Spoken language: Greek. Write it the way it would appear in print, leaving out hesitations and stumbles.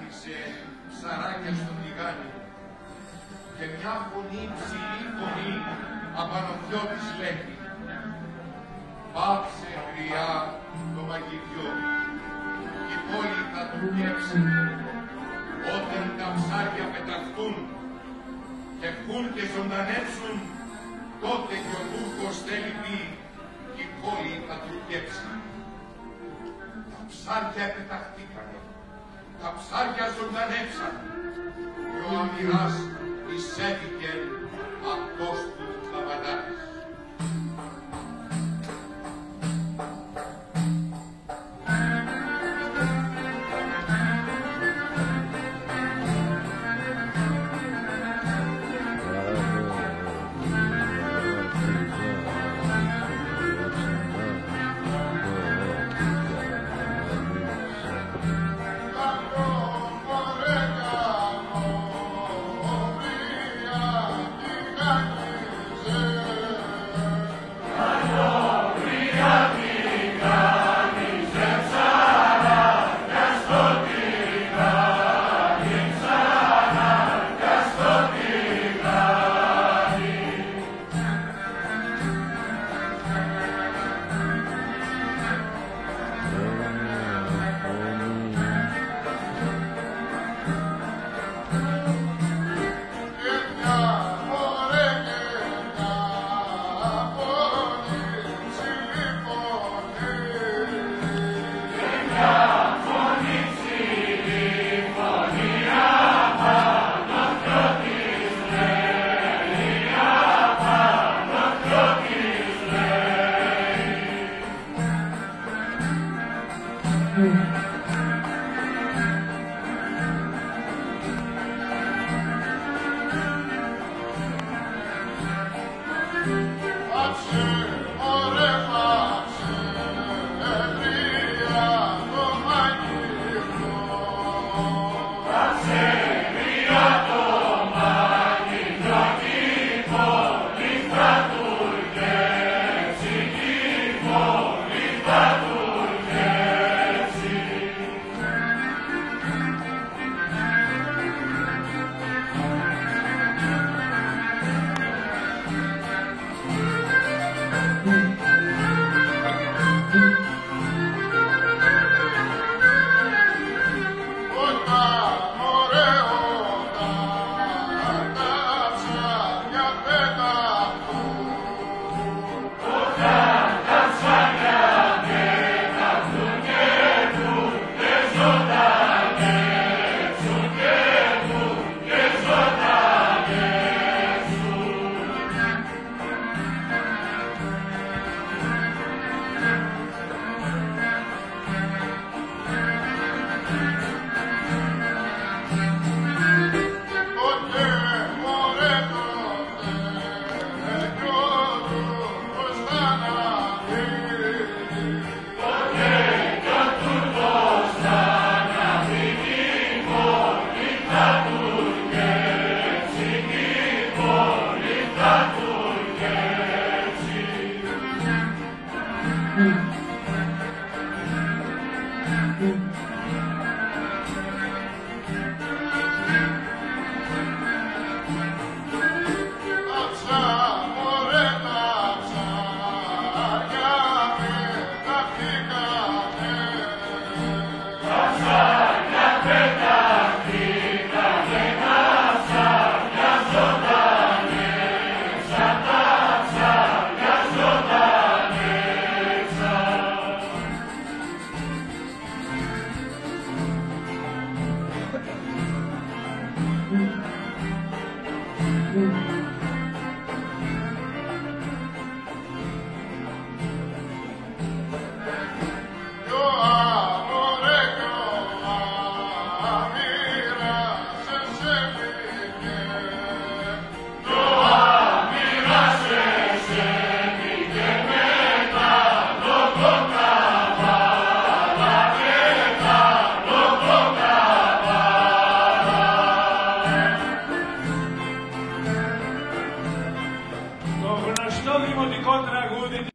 άφησε ψαράκια στο τηγάνι και μια φωνή, ψηλή φωνή, απανωτιό της λέγει: πάψε γριά το μαγειριό, η πόλη θα τρουκέψει. Όταν τα ψάρια πεταχτούν και βγουν και ζωντανέψουν, τότε και ο Τούρκος θέλει πει, η πόλη θα τρουκέψει. Τα ψάρια πεταχτήκανε, τα ψάρια ζωντανέψαν και ο αμυράς εισέβηκε αυτός του λαμπαδάρης. Mm-hmm.